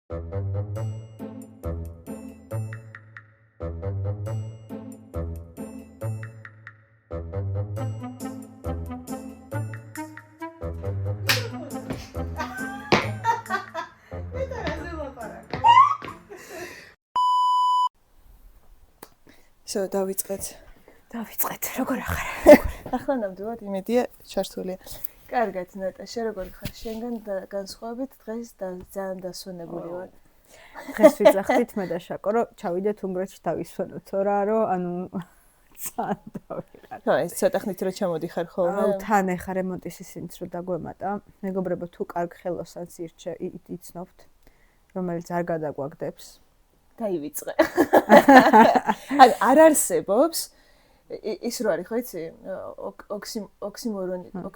დავიწყეთ. როგორ ახარ? ახლა ნამდვილად იმედია ჩართულია. კარგად, ნატაშა, როგორ ხარ? შენგან განსხვავებით დღეს ძალიან დასვენებული ვარ. დღეს ვიძახით მე და შაკო, რომ ჩავიდეთ უნგრეთში დავისვენოთ, რა რომ ანუ ძალიან დავიღალე. ხო, ეს ცოტა ხნით რო ჩამოდიხარ ხოლმე. თან ეხა რემონტის ისინიც რო დაგვემატა. მეგობრებო, თუ კარგ ხელოსანს იცნობთ, რომელიც არ გადაგვაგდებს. დაივიწყე. ან არ არსებობს ის რო არის, ხო იცი? ოქსიმორონი ქვია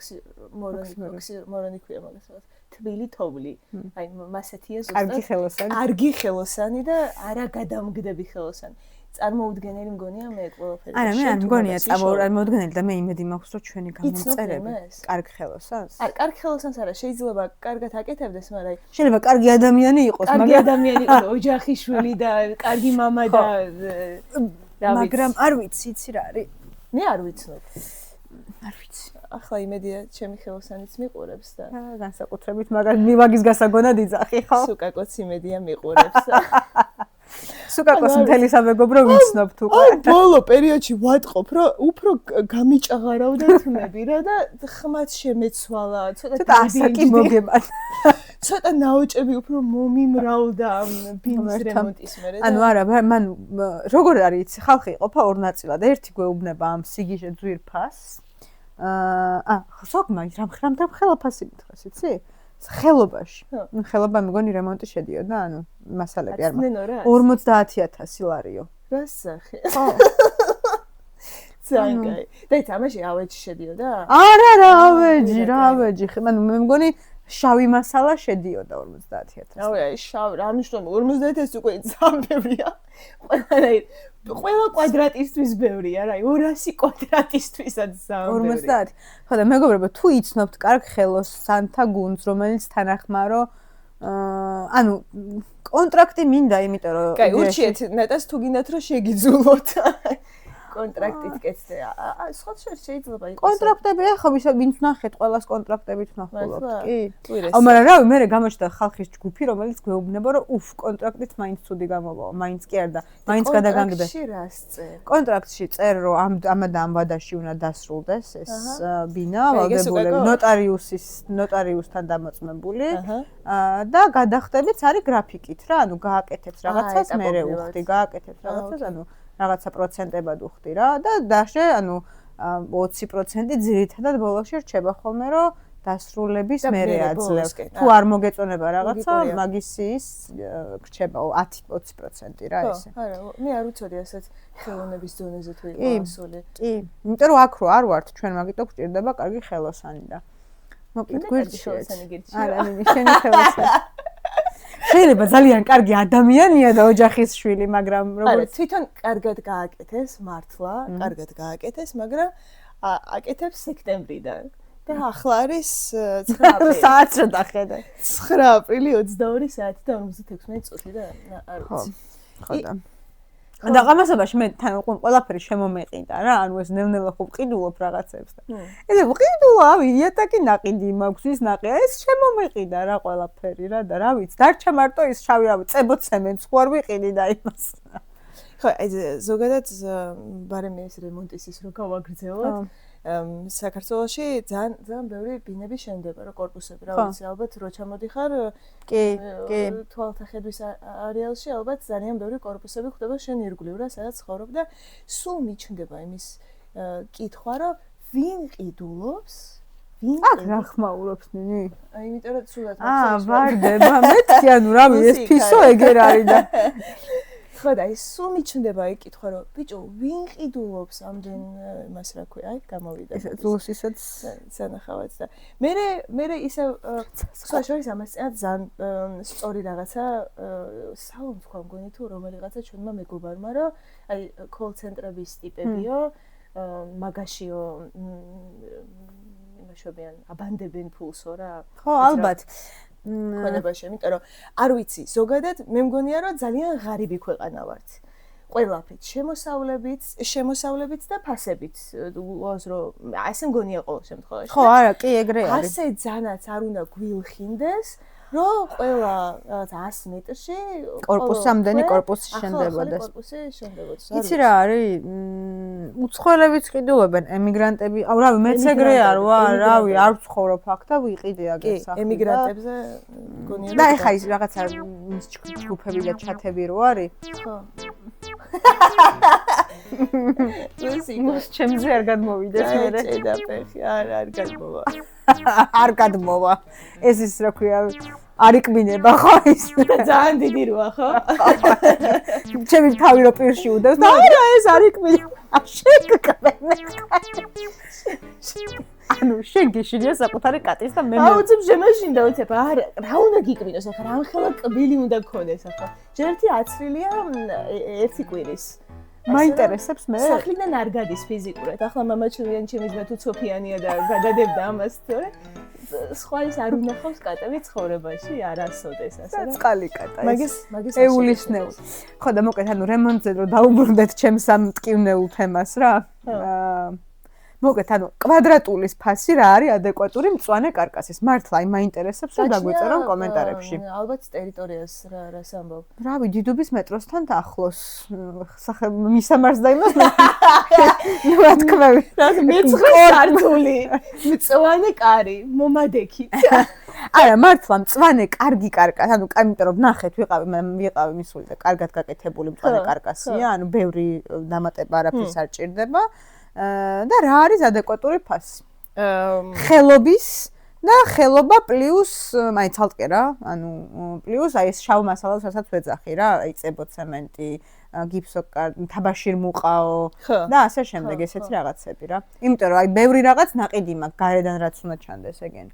მაგას რაღაც. თბილი თოვლი. აი, მასეთია ზუსტად. კარგი ხელოსანი და არა გადამგდები ხელოსანი. წარმოუდგენელი მგონია მე ყველაფერი. არა, მე არ მგონია წარმოუდგენელი და მე იმედი მაქვს, რომ ჩვენი გამომწერები კარგ ხელოსანს. არ კარგ ხელოსანს არა, შეიძლება კარგად აკეთებდეს, მაგრამ შეიძლება კარგი ადამიანი იყოს, კარგი ადამიანი იყოს, ოჯახიშვილი და კარგი მამა და მაგრამ არ ვიცი, იცი რა არის? მე არ ვიცნობ. არ ვიცი. ახლა იმედია ჩემი ხელოსანიც მიყურებს და განსაკუთრებით მაგის გასაგონად იძახი, ხო? სუკაკოც იმედია მიყურებს. სუკაკოს მთელი სამეგობრო ვიცნობთ უკვე. აი, ბოლო პერიოდში ვატყობ, რომ უფრო გამიჭაღარავდა თმები რა და ხმაც შემეცვალა, ცოტა ასაკი მოგებად. ცოტა ნაოჭები უფრო მომიმრავლდა ბინის რემონტის მერე. ანუ არა, მან როგორ არის, ხალხი იყოფა ორ ნაწილად. ერთი გვეუბნება ამ სიგიჟე ძვირფას. სოგმა რამ ხელაფასი მითხრას, იცი? ხელობაში. ხელობა მეგონი რემონტი შედიოდა, ანუ მასალები არ მაქვს. 50,000 ლარიო. რა სახე? ხო. ზანგაი. და თამაში ავეჯი შედიოდა? არა, რა ავეჯი. მან მე მგონი შავი მასალა შედიოდა 50,000. აი, შავი, რა ნიშნავს 50,000 უკვე ძალიან ბევრია. ყველა კვადრატისთვის ბევრია, რა, 200 კვადრატისთვისაც ძალიან ბევრია. 50. ხო და მეგობრებო, თუ იცნობთ კარგ ხელოსანთა გუნდს, რომელიც თანახმარო ანუ კონტრაქტი მინდა, იმიტომ რომ კაი, ურჩიეთ ნეტას თუ გინდათ რომ შეგიძულოთ. კონტრაქტით კეთდე. სხვა შეიძლება იყოს. კონტრაქტები ახლა ვინც ნახეთ, ყველას კონტრაქტებით ნახულობთ, კი? უირეს. მაგრამ რავი, მე გამოჩნდა ხალხის ჯგუფი, რომელიც გვეუბნება, რომ უф, კონტრაქტით მაინც ცუდი გამოვაო, მაინც კი არ და მაინც გადაგანგდე. კონტრაქტში რას წერ? კონტრაქტში წერ, რომ ამ და ამ ვადაში უნდა დასრულდეს ეს ბინა, ვალდებულები, ნოტარიუსთან დამოწმებული. და გადახდებით არის გრაფიკით რა, ანუ გააკეთებს რაღაცას, მერე უხდი, გააკეთებს რაღაცას, ანუ რაღაცა პროცენტებად უხდი რა და დაშე, ანუ 20% ძირითადად ბოლოში რჩება ხოლმე, რომ დასრულების მერე აძლევს. თუ არ მოგეწონება რაღაცა, მაგისის რჩება 10-20% რა ესე. არა, მე არ ვიცოდი ასეთ ხელოვნების ზონაზე თუ იყო ასული. კი, იმიტომ რომ აქ რო არ ვართ, ჩვენ მაგიტო გვჭირდება კარგი ხელოსანი და მოკლედ გვერდშიეთ. არა, შენი ხელოსანი. შეიძლება ძალიან კარგი ადამიანია და ოჯახის შვილი, მაგრამ როგორც თვითონ კარგად გააკეთეს, მართლა, კარგად გააკეთეს, მაგრამ აკეთებს სექტემბრიდან. და ახლა არის 9 აპრილი. საათს რა დახედე? 9 აპრილი 22 საათი და 56 წუთი და არ ვიცი. ხო და და გამასობაში მე თან ყველაფერი შემომეყიდა რა, ანუ ეს ნელ-ნელა ხო ვყიდულობ რაღაცებს და. ესე ვყიდულა, იატაკი ნაყიდი მაქვს, ის ნაყია, ეს შემომეყიდა რა ყველაფერი რა და რა ვიცი, დარჩა მარტო ის შავი რავი, წებო ცემენტს ხო არ ვიყიდი და იმას. ხო, აი ზოგადად ბარემ ეს რემონტის ის რო გავაგრძელოთ. საქართველოში ძალიან ბევრი ბინები შენდება რა კორპუსები რა ვიცი ალბათ რო ჩამოდიხარ კი თვალთახედვის არეალში ალბათ ძალიან ბევრი კორპუსები ხდება შენ ირგვლივ რა სადაც ცხოვრობ და სულ მიჩნდება იმის კითხვა რომ ვინ ყიდულობს აქ რა ხმაურობს ნინი აი იმიტომ რომ სულად ვარდება მეთქი ანუ რავი ეს ფისო ეგერ არის და ხო და ის სულ მიჩნდება აი კითხვა რომ ბიჭო ვინ ყიდულობს ამდენ იმას რა ქვია აი გამოვიდა ეს ზულს ისაც სანახავად და მე ისე სხვა შორის ამას ძალიან სწორი რაღაცა სალონი თქვა მგონი თუ რომელიღაცა ჩვენმა მეგობარმა რომ აი კოლ ცენტრების ტიპებიო მაგაშიო იმაშობიან აბანდებენ ფულსო რა ხო ალბათ ქონებაში, იმიტომ რომ არ ვიცი, ზოგადად მე მგონია რომ ძალიან ღარიბი ქვეყანა ვართ. ყველაფრით, შემოსავლებით და ფასებით. უას რომ ასე მგონია ყოველ შემთხვევაში. ხო, არა, კი, ეგრე არის. ასე ძანაც არ უნდა გვილხინდეს, რომ ყველა 100 მეტრში კორპუსამდენი კორპუსი შენდებოდეს. კორპუსი შენდებოდეს. იცი რა არის? უცხოელებიც ყიდულობენ ემიგრანტები. აუ, რავი, მეც ეგრე არ ვარ, რავი, არ ვცხოვრობ აქ და ვიყიდე აგერ სახში. კი, ემიგრანტებზე მგონია რომ და ეხა ის რაღაცა ჯგუფები და ჩათები რო არის? ხო. მოს ჩემზე არ გადმოვიდეს მერე. ეჭედა ფეხი, არ გადმოვა. არ გადმოვა. ეს ის რა ქვია, არ იკმინება ხო ის? ძალიან დიდი როა ხო? ჩემი თავი რო პირში უდევს და არა ეს არ იკმინება. შეგკმენე. ანუ შენ გეშინია საკუთარი კატის და მე აუცებ შემაშინდა უცებ არა რა უნდა გიკმინოს ახლა რამხელა კბილი უნდა გქონდეს ახლა ჯერ ერთი აცრილია ერთი კვირის მაინტერესებს მე სახლიდან არ გადის ფიზიკურად ახლა მამაჩემი ჩემი ძმა თუ ცოფიანია და გადადებდა ამას თორე სხვა ის არ უნახავს კატები ცხოვრებაში არასოდეს ასე რა წყალი კატა მაგის ეულისნეული ხო და მოკეთ ანუ რემონტზე რომ დაუბრუნდეთ ჩემს ამ მტკივნეულ თემას რა მოგეთ ანუ კვადრატულის ფასი რა არის ადეკვატური მწვანე კარკასის მართლა აი მაინტერესებს რომ დაგვეწერო კომენტარებში ალბათ ტერიტორიას რას ამბობ რავი დიდუბის მეტროსთან ახლოს სახე მისამარს და იმას რა თქმა უნდა მეცხრე სართული მწვანე კარი მომადექით არა მართლა მწვანე კარგი კარკასი ანუ იმიტომ რომ ნახეთ ვიყავი მისული და კარგად გაკეთებული მწვანე კარკასია ანუ ბევრი დამატება არაფერს არ ჭირდება და რა არის ადეკვატური ფასი? ხელობის და ხელობა პლუს აი ცალკე რა, ანუ პლუს აი ეს შავ მასალას რასაც ვეძახი რა, აი წებო ცემენტი, გიფსოკარტი, თაბაშირ მუყაო და ასე შემდეგ ესეთი რაღაცები რა. იმიტომ რომ აი ბევრი რაღაც ნაყიდი მაქვს, გარედან რაც უნდა ჩანდეს ეგენი.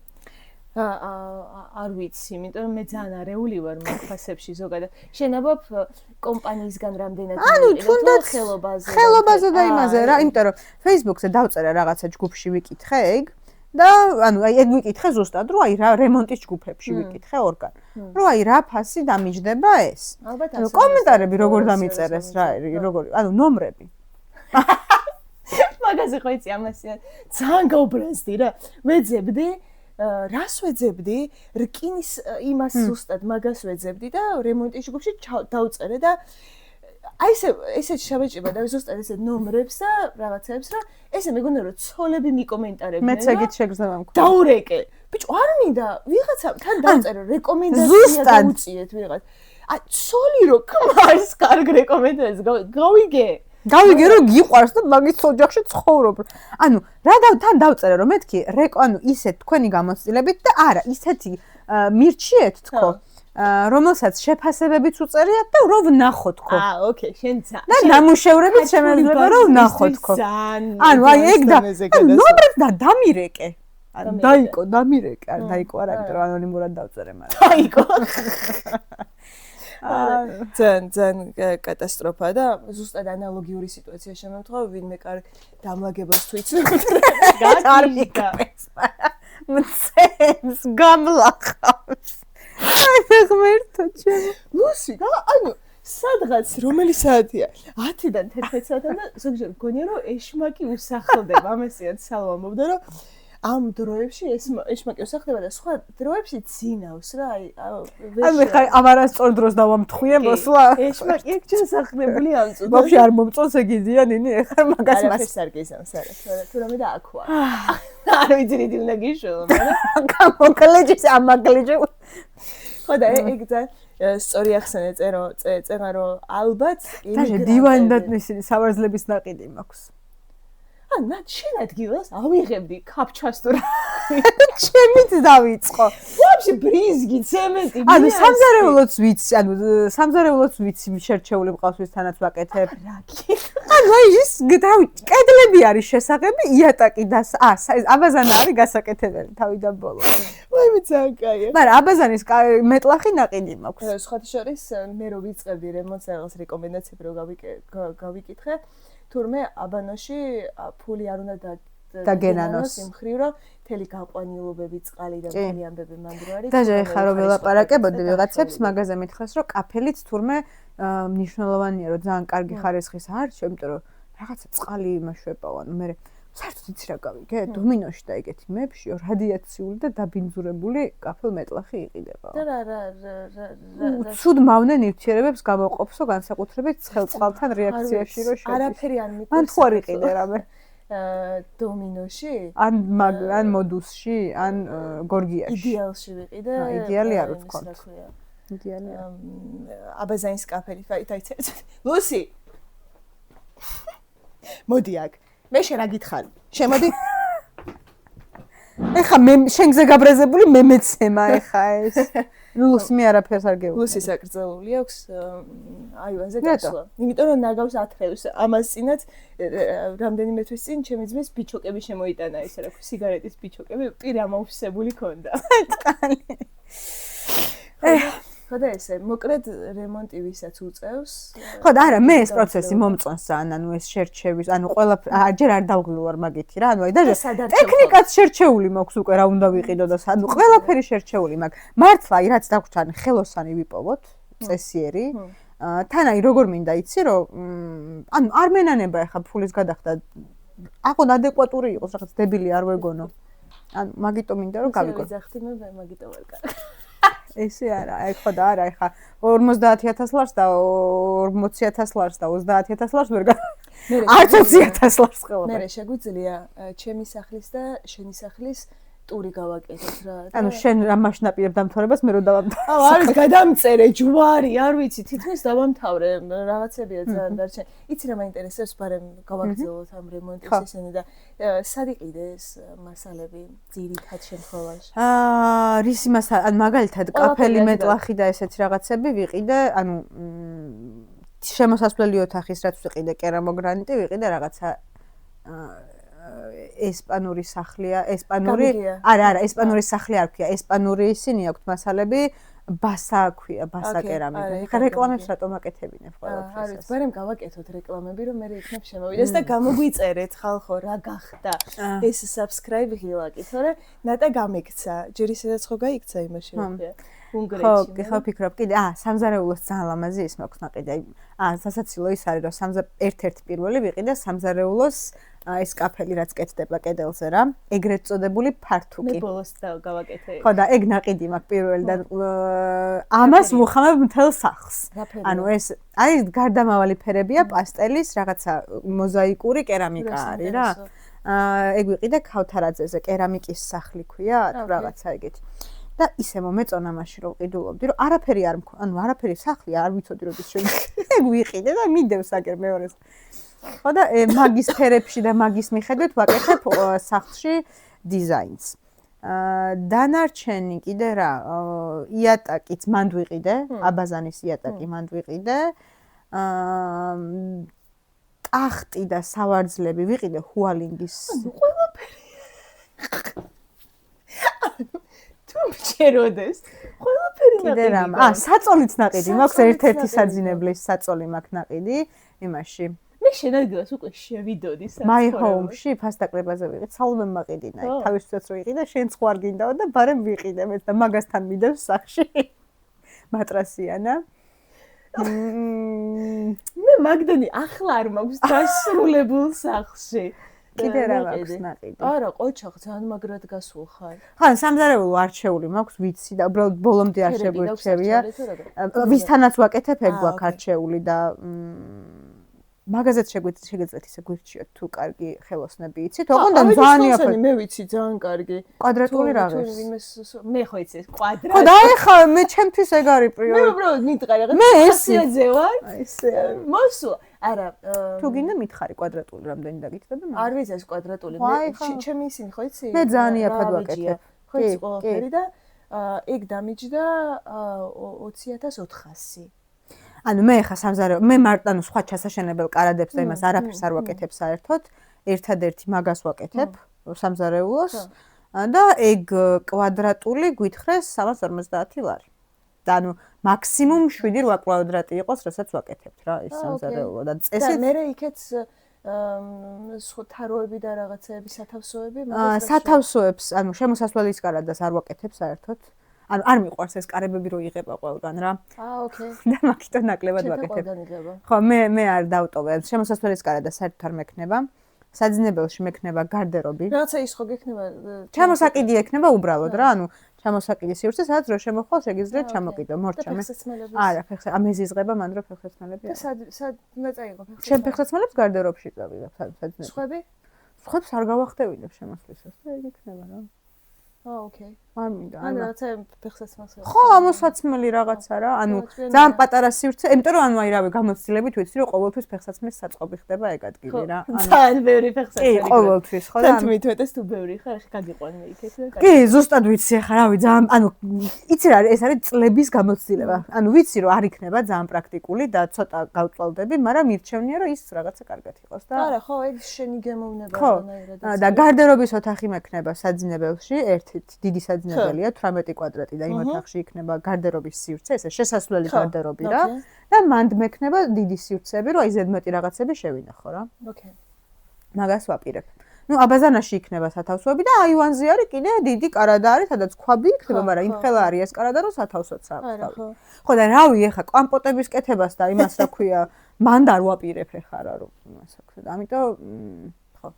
არ ვიცი, იმიტომ რომ მე ძალიან არეული ვარ მაგ-ფასებში ზოგადად. შენაბობ კომპანიისგან რამდენად მიყიდოთ ხელობაზე და იმაზე რა, იმიტომ რომ Facebook-ზე დავწერე რაღაცა ჯგუფში ვიკითხე ეგ და ანუ აი ეგ ვიკითხე ზუსტად რომ აი რა რემონტის ჯგუფებში ვიკითხე ორგან. რომ აი რა ფასი დამიჯდება ეს. ანუ კომენტარები როგორ დამიწერეს რა როგორ ანუ ნომრები. მაგაზე ხო იცი ამასია ძალიან გაუბრაზდი რა. ვეძებდი რას ვეძებდი? რკინის იმას ზუსტად მაგას ვეძებდი და რემონტის ჯგუფში დავწერე და აი ესეც შევეჭება და ზუსტად ესე ნომრებს და რაღაცებს რა ესე მეგონა რომ ცოლები მიკომენტარებდნენ მეც ეგეთ შეგრძნება მქონდა დაურეკე ბიჭო არ მინდა ვიღაცა თან დავწერე რეკომენდაცია დაუწიეთ ვიღაც აი ცოლი რო ქმარს კარგ რეკომენდაციას გავიგე რომ გიყვარს და მაგის ოჯახში ცხოვრობ. ანუ რა თან დავწერე რომ მეთქი ანუ ისეთ თქვენი გამოცდილებით და არა ისეთი მირჩიეთ თქო რომელსაც შეფასებებიც უწერიათ და რომ ვნახოთ თქო. ოკეი, შენ ცა. და ნამუშევრებიც შემეძლება რომ ვნახოთ თქო. ანუ აი ეგ და ნომრებს და დამირეკე. დამირეკე, დაიკო არა, იმიტომ რომ ანონიმურად დავწერე მაგრამ. დაიკო. ძალიან კატასტროფა და ზუსტად ანალოგიური სიტუაცია შემოვთხოვა ვინმე დამლაგებას თუ იცნობთ არ მიკრეს მცემს გამლახავს აი ღმერთო ჩემო ლუსი ანუ სადღაც რომელი საათია 10-დან 11 საათამდე და ზოგჯერ მგონია რომ ეშმაკი უსახლდება ამასია სალამობდა რომ ამ დროებში ეშმაკი უსახლდება და სხვა დროებში ძინავს რა აი ხარ ამარასწორ დროს დავამთხვიე მოსვლა ეშმაკი ეგ ჩასახლებული ამ წუთში ვაფშე არ მომწონს ეგიდია ნინი ეხლა მაგას მას არ გიზამს არა თუ რამე და აქვა არ ვიცი რითი უნდა გიშველო მაგრამ გამოგლეჯის ამაგლეჯი ხო და ეგ ძალიან სწორი ახსენე წერა რომ ალბათ და დივანი და ისინი სავარძლების ناقიდი მაქვს ანა შენ ადგილას ავიღებდი კაფჩას თუ რა ჩემით დავიწყო ვაფშე ბრიზგი ცემენტი ანუ სამზარეულოც ვიცი შერჩეული მყავს ვისთანაც ვაკეთებ რაგი ანუ აი ის კედლები არის შესაღები იატაკი და აბაზანა არის გასაკეთებელი თავიდან ბოლოს ვაიმე ძალიან კაია მაგრამ აბაზანის მეტლახი ناقიდი მაქვს სხვათა შორის მე რო ვიწყებდი რემონტს რაღაც რეკომენდაციები რო გავიკითხე თურმე აბანოში ფული არ უნდა და გენანოს იმ ხრივ რომ მთელი გაყვანილობები წყალი და მთელი ამბები მანდრო არის და ეხლა რომ ველაპარაკებოდი ვიღაცებს მაგაზე მითხრეს რომ კაფელიც თურმე მნიშვნელოვანია რომ ძალიან კარგი ხარისხის არჩევ იმიტომ რომ რაღაცა წყალი იმაშვებაო ანუ მე საერთოდ იცი რა გავიგე დომინოში და ეგეთი მეებში რადიაციული და დაბინძურებული კაფელ მეტლახი იყიდება და რა ცუდ მავნე ნივთიერებებს გამოყოფსო განსაკუთრებით ცხელ წყალთან რეაქციაში რომ შედის არაფერი არ მიყვარს მან თუ არ იყიდე რამე დომინოში ან მოდუსში ან გორგიაში იდეალში ვიყიდე იდეალი არ ვთქვა იდეალი აბაზანის კაფელი დაიცე ლუსი მოდი აქ მე შენ რა გითხარი შემოდი ეხა მე შენზე გაბრაზებული მე მეცემა ეხა ეს ლუსი მე არაფერს არ გეუბნები ლუსი საკრძალული აქვს აივანზე გასვლა იმიტომ რომ ნაგავს ათრევს ამას წინაც რამდენიმე თვის წინ ჩემი ძმის ბიჩოკები შემოიტანა ესე რა ქვია სიგარეტის ბიჩოკები პირი ამოვსებული ქონდა ხო და ესე მოკლედ რემონტი ვისაც უწევს ხო და არა მე ეს პროცესი მომწონს ანუ ეს შერჩევის ანუ ყველა ჯერ არ დავღილვარ მაგითი რა ანუ აი და ტექნიკაც შერჩეული მაქვს უკვე რა უნდა ვიყიდო და ანუ ყველაფერი შერჩეული მაქვს მართლა აი რაც დაგვჭან ხელოსანი ვიპოვოთ წესიერი თან აი როგორ მინდა იცი რომ ანუ არ მენანება ეხა ფულის გადახდა აღონ ადეკვატური იყოს რაღაც დებილი არ ვეგონო ანუ მაგიტო მინდა რომ გავიგო ვიძახდი მე მაგიტო ვარ კარგი ესე არა, აი ხო და არა, ეხა 50000 ლარს და 40000 ლარს და 30000 ლარს ვერ არც 20000 ლარს ხელობ. მე შეგვიძლია ჩემი სახლის და შენი სახლის ტური გავაკეთოთ რა. ანუ შენ რა მაშნაპირებ დამთავრებას მე რო დავამთავრე. აუ არის გადამწერე ჯვარი, არ ვიცი, თითქმის დავამთავრე, რაღაცებია ძალიან დარჩენ. იცი რა მაინტერესებს, ბარემ გავაგრძელოთ ამ რემონტის ესენი და სად იყიდეს მასალები ძირითად შემთხვევაში? რისი მასალა, ან მაგალითად კაფელი მეტლახი და ესეთი რაღაცები ვიყიდე, ანუ შემოსასვლელი ოთახის რაც ვიყიდე კერამოგრანიტი, ვიყიდე რაღაცა ესპანური სახლია, ესპანური არა, ესპანური სახლი არ ქვია, ესპანური ისინი აქვთ მასალები, ბასა ქვია, ბასა კერამიკა. ხა რეკლამებს რატომ აკეთებინებ ყველაფერს? არ ვიცი, ბარემ გავაკეთოთ რეკლამები, რომ მე იქნებ შემოვიდეს და გამოგვიწერეთ ხალხო, რა გახდა ეს subscribe ღილაკი, თორე ნატა გამექცა, ჯერ ისედაც ხო გაიქცა იმაში რა ქვია. უნგრეთში. ხო, ფიქრობ, კიდე სამზარეულოს ძალიან ლამაზი ის მაქვს ნაყიდი. სასაცილო ის არის, რომ ერთ-ერთი პირველი ვიყიდე სამზარეულოს ეს კაფელი რაც კეთდება კედელზე რა, ეგრეთ წოდებული ფართუკი. მე ბოლოს გავაკეთე. ხო და ეგ ნაყიდი მაქვს პირველი და ამას ვუხამებ მთელ სახლს. ანუ ეს არის გარდამავალი ფერებია, პასტელის, რაღაცა მოზაიკური კერამიკა არის რა. ეგ ვიყიდე ქავთარაძეზე, კერამიკის სახლი ქვია, თუ რაღაცა ეგეთი. და ისე მომეწონა მაშინ რომ ვყიდულობდი რომ არაფერი არ მქონდა ანუ არაფერი სახლი არ ვიცოდი როდის შევიყიდე ვიყიდე და მიდევს აგერ მეორეს ხო და მაგის ფერებში და მაგის მიხედვით ვაკეთებ სახლში დიზაინს დანარჩენი კიდე რა იატაკიც მანდ ვიყიდე აბაზანის იატაკი მანდ ვიყიდე ტახტი და სავარძლები ვიყიდე ჰუალინგის ყველაფერი თუ მჭეროდეს ყველაფერი ნაყიდი საწოლიც ნაყიდი მაქვს ერთ-ერთი საძინებლის საწოლი მაქვს ნაყიდი იმაში მე შენ ადგილას უკვე შევიდოდი My home-ში ფასდაკრებაზე ვიყიდე სალომე მაყიდინა თავისთავად რო იყიდე შენ სხვა არ გინდაო და ბარემ ვიყიდე მე და მაგასთან მიდევს სახში მატრასიანა მე მაგდანი ახლა არ მაქვს დასრულებულ სახლში კიდე რა მაქვს ნაყიდი? არა, ყოჩაღ ძალიან მაგრად გასულ ხარ. ხან სამზარეულო არჩეული მაქვს, ვიცი და უბრალოდ ბოლომდე არ შეგვირჩევია. ვისთანაც ვაკეთებ ეგ გვაქვს არჩეული და მაგაზეც შეგეძლეთ ისე გვირჩიოთ თუ კარგი ხელოსნები იცით. ოღონდ ძალიან იაფი. მე ვიცი ძალიან კარგი. კვადრატული რაღაც. მე ხო იცი კვადრატი. ხო და ეხა მე ჩემთვის ეგ არის პრიორიტეტი. მე უბრალოდ მიტყარი რაღაც. მე ესეზე ვარ. ესე. მოსულ. არა, თუ გინდა მითხარი კვადრატული რამდენი დაგითხრა და არ ვიცი ეს კვადრატული. ჩემი ისინი ხო იცი? მე ძალიან იაფად ვაკეთებ. ხო იცი ყველაფერი და ეგ დამიჯდა 20400. ანუ მე ხა სამზარეულო მე მარტანო სხვა ჩასაშენებელ კარადებს და იმას არაფერს არ ვაკეთებ საერთოდ ერთადერთი მაგას ვაკეთებ სამზარეულოს და ეგ კვადრატული გვითხრეს 350 ლარი და ანუ მაქსიმუმ 7-8 კვადრატი იყოს რასაც ვაკეთებთ რა ის სამზარეულო და წესით და მე იქეც თაროები და რაღაცეები, სათავსოები, სათავსოებს, ანუ შემოსასვლელის კარადას არ ვაკეთებ საერთოდ. ანუ არ მიყვარს ეს კარებები რო იღება ყველგან რა. ოკეი. და მაგითო ნაკლებად ვაკეთებ. ხო, მე არ დავტოვე. შემოსასვლელის კარადას საერთოდ არ მექნება. საძინებელში მექნება გარდერობი. რაღაცა ის ხო გექნება? ჩამოსაკიდი ექნება უბრალოდ რა, ანუ ჩამოსაკიდი სივრცე, სადაც რო შემოხვალ, შეგიძლიათ ჩამოკიდო, მორჩა მე. არა, ამეზი იზღება მან რო ფეხსაცმელები. და სად უნდა წაიღო ფეხსაცმელი? შენ ფეხსაცმელებს გარდერობში წავიდა, საძინებელში. სხვები? სხვებს არ გავახტევინებ შემოსვლისას და ეგ იქნება რა. ოკეი. არ მინდა. ანუ რაღაცა ფეხსაცმელს. ხო, ამოსაცმელი რაღაცა რა. ანუ ძალიან პატარა სივრცე, იმიტომ რომ ანუ აი რავი, გამოცდილებით ვიცი რომ ყოველთვის ფეხსაცმლის საწყობი ხდება ეგ ადგილი რა. ძალიან ბევრი ფეხსაცმელი. კი, ყოველთვის, ხო და თვითონაც თუ ბევრი ხარ, ხა გაგიყვანე იქეთ და კი, ზუსტად ვიცი ახლა რავი, ძალიან ანუ იცი რა, ეს არის წლების გამოცდილება. ანუ ვიცი რომ არ იქნება ძალიან პრაქტიკული და ცოტა გავწვალდები, მაგრამ მირჩევნია რომ ის რაღაცა კარგად იყოს და არა, ხო, ეგ შენი გემოვნება რანაირად. და გარდერობის ოთახი მექნება საძინებელში, ერთი დიდი საძინებელია 18 კვადრატი და იმ ოთახში იქნება გარდერობის სივრცე, ესე შესასვლელი გარდერობი რა. და მანდ მექნება დიდი სივრცეები, რომ აი ზედმეტი რაღაცები შევინახო რა. ოკეი. მაგას ვაპირებ. ნუ აბაზანაში იქნება სათავსოები და აივანზე არის კიდე დიდი კარადა არის, სადაც ქვაბი იქნება, მაგრამ იმ ხელა არის ეს კარადა, რომ სათავსოც აქვს. ხო და რავი, ეხა კვამპოტების კეთებას და იმას რა ქვია, მანდ არ ვაპირებ ეხა რა რომ იმას აქვს. ამიტომ ხო.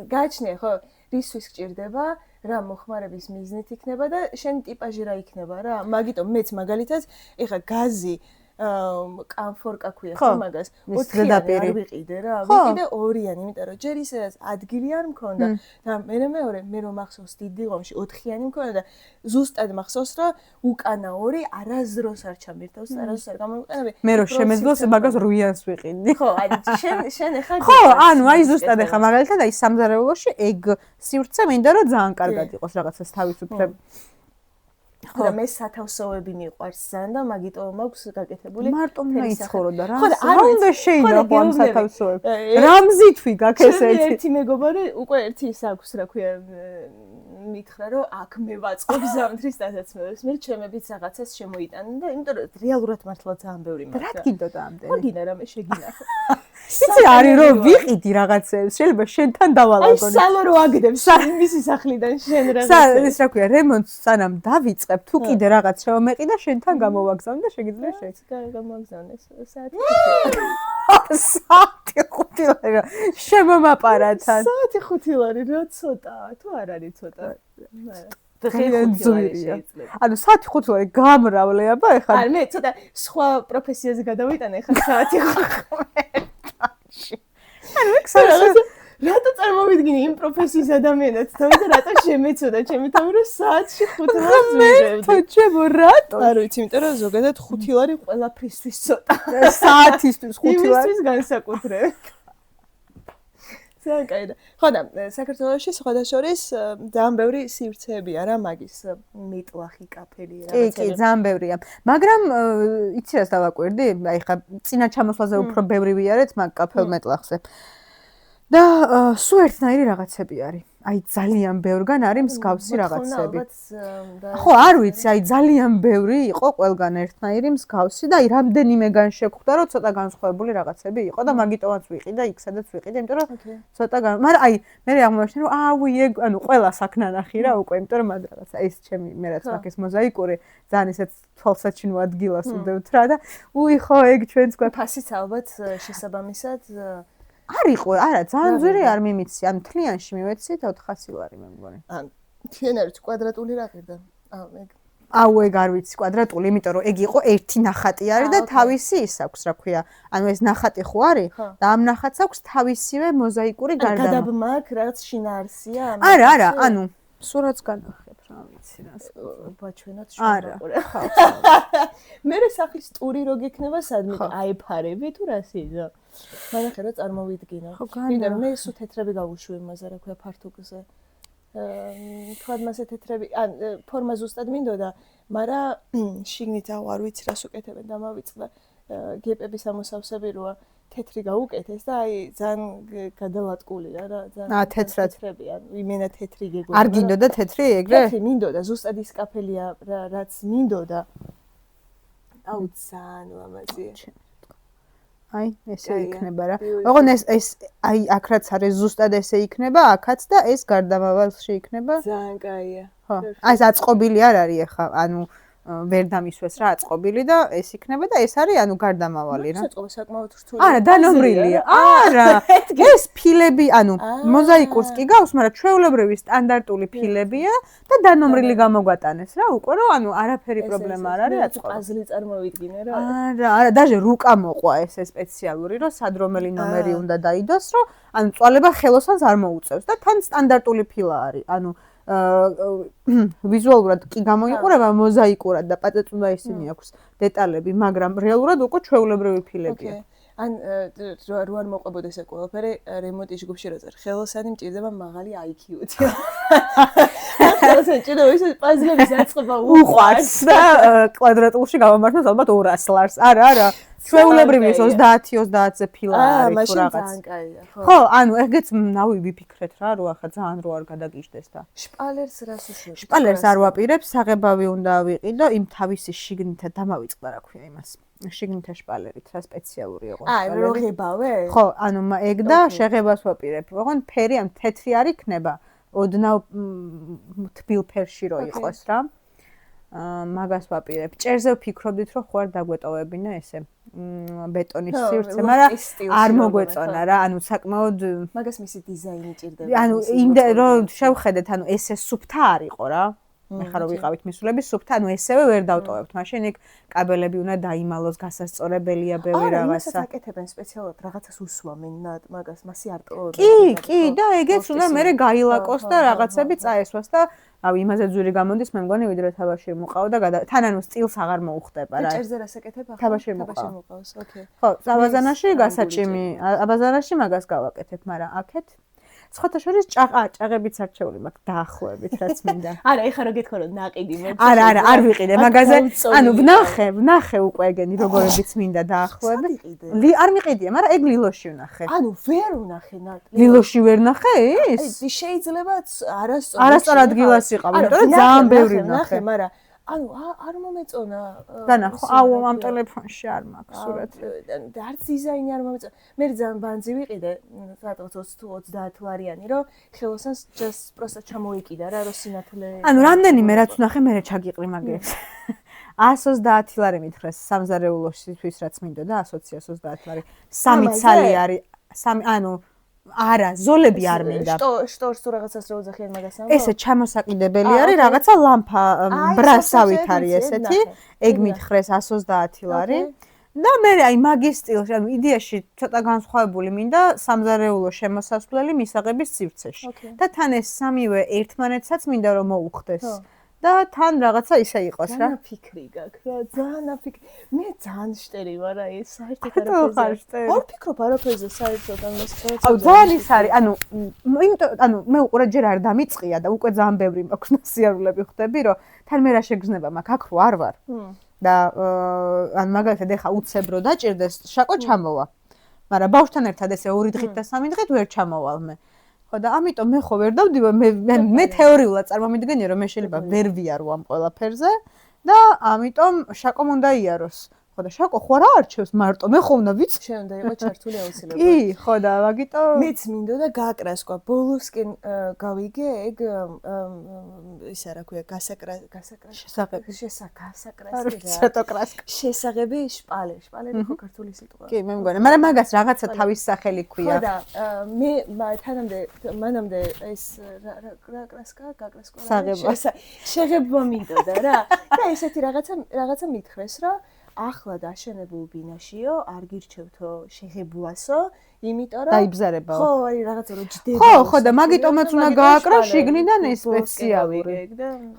გააჩნია ხო, რისთვის გჭირდება? რა მოხმარების მიზნით იქნება და შენ ტიპაჟი რა იქნება რა? მაგიტომ მეც მაგალითად ეხა გაზი კამფორკა ქვია ხო მაგას 4-იანი არ ვიყიდე რა ვიყიდე 2-იანი იმიტომ რომ ჯერ ისედაც ადგილი არ მქონდა და მეორე მე რომ მახსოვს დიდი ღომში 4-იანი მქონდა და ზუსტად მახსოვს რომ უკანა 2 არაზროს არ ჩამირთავს არასდროს არ გამოვიყენები მე რომ შემეძლოს მაგას 8-იანს ვიყიდი ხო აი შენ ეხა ხო ანუ აი ზუსტად ეხა მაგალითად აი სამზარეულოში ეგ სივრცე მინდა რომ ძალიან კარგად იყოს რაღაცას თავისუფლებ ხო და მე სათავსოები მიყვარს ძალიან და მაგიტომ მაქვს გაკეთებული მარტო მეიცხოვრო და რა უნდა შეინახო ამ სათავსოებს რამზითვი გაქვს ესეთი ერთი მეგობარი უკვე ერთი ის აქვს რა ქვია მითხრა რომ აქ მე ვაწყობ ზამთრის დასაცმელებს მე ჩემებიც რაღაცას შემოიტანენ და იმიტომ რომ რეალურად მართლა ძალიან ბევრი მაქვს რა გინდოდა ამდენი მაგინა რამე შეგინახო იცი არის რომ ვიყიდი რაღაცებს შეიძლება შენთან დავალაგონ აი სალო რო აგდებს მისი სახლიდან შენ რაღაცას ეს რა ქვია რემონტს სანამ დავიწყებ თუ კიდე რაღაც შემომეყი და შენთან გამოვაგზავნე და შეგიძლია გამოვაგზავნეს საათი 5 ლარი შემომაპარათან საათი 5 ლარი რა ცოტაა თუ არ არის ცოტა ანუ საათი 5 ლარი გამრავლეაბა ეხლა არ მე ცოტა სხვა პროფესიაზე გადავიტანე ეხლა საათი 5 ანუ ეგ რატო წარმოვიდგინე იმ პროფესიის ადამიანად თავი და რატო შემეცოდა ჩემი თავი რომ საათში 5 ლარს ვიღებდი მე ჩემო რატო არ ვიცი იმიტომ რომ ზოგადად 5 ლარი ყველაფრისთვის ცოტა საათისთვის 5 ლარი იმისთვის განსაკუთრებით ძალიან კაი და ხო და საქართველოში სხვადასხვაის ძალიან ბევრი სივრცეებია რა მაგის მეტლახი კაფელი რაღაცები კი ძალიან ბევრია მაგრამ იცი რას დავაკვირდი აი ხა წინა ჩამოსვლაზე უფრო ბევრი ვიარეთ მაგ კაფელ მეტლახზე და სულ ერთნაირი რაღაცები არის. აი ძალიან ბევრგან არის მსგავსი რაღაცები. ხო, არ ვიცი, აი ძალიან ბევრი იყო ყველგან ერთნაირი მსგავსი და აი რამდენიმეგან შეხვდა რომ ცოტა განსხვავებული რაღაცები იყო და მაგიტომაც ვიყი და იქ სადაც ვიყიდე, იმიტომ რომ ცოტა მაგრამ აი მე აღმოჩნდა რომ აუი ეგ ანუ ყველა საქნანახი რა უკვე, იმიტომ რომ მაგ რაღაცა ეს ჩემი მე რაც მაქვს მოზაიკური ძალიან ისეთ თვალსაჩინო ადგილას უდევთ რა და უი ხო ეგ ჩვენს ფასიც ალბათ შესაბამისად არისო, არა, ძალიან ძვირი არ მიმიცი, ან თლიანში მივეცი და 400 ლარი მე მგონი. ან თლიანად კვადრატული რა ყირდა? აუ ეგ არ ვიცი კვადრატული, იმიტომ რომ ეგ იყო ერთი ნახატი არის და თავისი ის აქვს, რა ქვია. ანუ ეს ნახატი ხო არის და ამ ნახატს აქვს თავისივე მოზაიკური გარდამა. გადაბმა აქვს, რაღაც შინაარსია? არა, ანუ სურათს განახებ, რა ვიცი რას. ბაჩვენად შევაყურე. მე სახლის ტური რო გექნება სადმე აიფარები თუ რა სიზო? მანახე რა წარმოვიდგინე. იმიტომ რომ მე სულ თეთრები გავუშვი იმაზე რა ქვია ფართუკზე. თქვათ მასე თეთრები, ან ფორმა ზუსტად მინდოდა, მაგრამ შიგნით არ ვიცი რას უკეთებენ და მავიწყდა გეპების ამოსავსები როა თეთრი გაუკეთეს და აი ძალიან გადალატკულია რა ძალიან თეთრები ან იმენა თეთრი გეგონა. არ გინდოდა თეთრი ეგრე? თეთრი მინდოდა, ზუსტად ის კაფელია რაც მინდოდა. აუ ძალიან ლამაზია. აი, ესე იქნება რა. ოღონ ეს აი აქ რაც არის ზუსტად ესე იქნება, აქაც და ეს გარდამავალში იქნება. ძალიან კაია. ხო. აი ეს აწყობილი არ არის ახლა, ანუ ვერ დამისვეს რა აწყობილი და ეს იქნება და ეს არის ანუ გარდამავალი რა. საწყობი საკმაოდ რთული. არა, დანომრილია. არა. ეს ფილები, ანუ მოზაიკურს კი გავს, მაგრამ ჩვეულებრივი სტანდარტული ფილებია და დანომრილი გამოგვატანეს რა, უკვე რომ ანუ არაფერი პრობლემა არ არის აწყობა. პაზლი წარმოვიდგინე რა. არა, даже რუკა მოყვა ეს სპეციალური, რომ სად რომელი ნომერი უნდა დაიდოს, რომ ანუ წვალება ხელოსანს არ მოუწევს და თან სტანდარტული ფილა არის. ანუ ვიზუალურად კი გამოიყურება მოზაიკურად და პაწეწუნდა ისინი აქვს დეტალები, მაგრამ რეალურად უკვე ჩვეულებრივი ფილებია. ან რო არ მოყვებოდეს ეს ყველაფერი რემონტის ჯგუფში როწერ ხელოსანი მჭირდება მაღალი IQ-ით. ხელოსანი ჭირდება ის პაზლების აწყობა უყვარს და კვადრატულში გამომართოს ალბათ 200 ლარს. არა. ჩვეულებრივი 30-30-ზე ფილა არის თუ რაღაც. ხო, ანუ ეგეც ნავი ვიფიქრეთ რა, რო ახლა ძალიან რო არ გადაგიждდეს და. შპალერს რას უშვებს? შპალერს არ ვაპირებ, საღებავი უნდა ავიყიდო, იმ თავისი შიგნითა დამავიწყდა რა ქვია იმას. შიგნითა შპალერით რა სპეციალური იყო შპალერი. აი, რო ღებავე? ხო, ანუ ეგ და შეღებას ვაპირებ. ოღონ ფერი ამ თეთრი არ იქნება, ოდნავ თბილ ფერში რო იყოს რა. მაგას ვაპირებ. ჭერზე ვფიქრობდით, რომ ხوار დაგვეტოვებინა ესე ბეტონის სივრცე, მაგრამ არ მოგვეწონა რა, ანუ საკმაოდ მაგას მისი დიზაინი ჭირდება. ანუ იმდე რომ შევხედეთ, ანუ ესე სუფთა არ იყო რა. ეხლა რო ვიყავით მისულები სუფთა, ანუ ესევე ვერ დავტოვებთ. მაშინ იქ კაბელები უნდა დაიმალოს, გასასწორებელია ბევრი რაღაცა. არა, იმასაც აკეთებენ სპეციალურად, რაღაცას უსვამენ მაგას, მასი არ ტოვებენ. კი, და ეგეც უნდა მერე გაილაკოს და რაღაცები წაესვას და ავი იმაზე ძვირი გამოდის, მე მგონი ვიდრე თაბაში მოყავ და თან ანუ სტილს აღარ მოუხდება რა. ჭერზე რას აკეთებ ახლა? თაბაში მოყავს, ოკეი. ხო, აბაზანაში გასაჭიმი, აბაზანაში მაგას გავაკეთებ, მაგრამ აქეთ სხვათა შორის ჭაღებიც არჩეული მაქვს დაახლოებით რაც მინდა. არა, ეხლა რო გეთქვა რომ ნაყიდი მოწე. არა, არ ვიყიდე მაგაზე. ანუ ვნახე უკვე ეგენი როგორებიც მინდა დაახლოებით. არ მიყიდია, მაგრამ ეგ ლილოში ვნახე. ანუ ვერ ვნახე ნაყიდი. ლილოში ვერ ნახე ის? შეიძლება არასწორ ადგილას იყავ, იმიტომ რომ ძალიან ბევრი ვნახე, მაგრამ ანუ არ მომეწონა. დანახო, აუ ამ ტელეფონში არ მაქვს სურათი. და არც დიზაინი არ მომეწონა. მე ძალიან ბანძი ვიყიდე, სადღაც 20-30 ლარიანი, რომ ხელოსანს just просто ჩამოიკიდა რა, რომ სინათლე. ანუ რამდენიმე რაც ვნახე, მე ჩაგიყრი მაგებს. 130 ლარი მითხრეს სამზარეულოშისთვის რაც მინდოდა 120 ლარი. 3 ცალი არის. 3 ანუ არა, ზოლები არ მინდა. შტორს თუ რაღაცას რო უძახიან მაგას ამბობ? ესე ჩამოსაკიდებელი არის, რაღაცა ლამპა ბრასავით არის ესეთი. ეგ მითხრეს 130 ლარი. და მე აი მაგის სტილში, ანუ იდეაში ცოტა განსხვავებული მინდა სამზარეულო შემოსასვლელი მისაღების სივრცეში. და თან ეს სამივე ერთმანეთსაც მინდა რომ მოუხდეს. და თან რაღაცა ისე იყოს რა. ძალიან ფიქრი გაქვს რა, ძალიან აფიქრი. მე ძალიან შტერი ვარ აი საერთოდ არაფერზე. არ ვფიქრობ არაფერზე საერთოდ ამას ყოველთვის. აუ ძალიან ის არის, ანუ მე უკვე ჯერ არ დამიწყია და უკვე ძალიან ბევრი მაქვს ნასიარულები ხვდები, რომ თან მე რა შეგრძნება მაქვს, აქ რო არ ვარ. და ან მაგალითად ეხა უცებ რო დაჭირდეს, შაკო ჩამოვა. მაგრამ ბავშვთან ერთად ესე 2 დღით და 3 დღით ვერ ჩამოვალ მე. ხო და ამიტომ მე ხო ვერ დავდივარ, მე თეორიულად წარმომიდგენია რომ მე შეიძლება ვერ ვიარო ამ ყველაფერზე და ამიტომ შაკომ უნდა იაროს. ხო და შაკო ხო რა არჩევს მარტო, მე ხო უნდა ვიცი. შენ უნდა იყო ჩართული აუცილებლად. კი, ხო და მაგიტომ მეც მინდოდა გააკრას ყვა. ბოლოსკენ გავიგე ეგ ისა რა ქვია, შესაღები შპალერი ხო ქართული სიტყვა. კი, მე მგონი, მაგრამ მაგას რაღაცა თავის სახელი ქვია. ხო და მე მანამდე ეს შეღება მინდოდა რა. და ესეთი რაღაცა მითხრეს რა. ახლა დაშენებულ ბინაშიო არ გირჩევთო შეღებუასო, იმიტომ რომ დაიბზარებაო. ხო, აი რაღაცა რო ჯდება. ხო და მაგიტომაც უნდა გააკრო შიგნიდან ეს სპეციალური.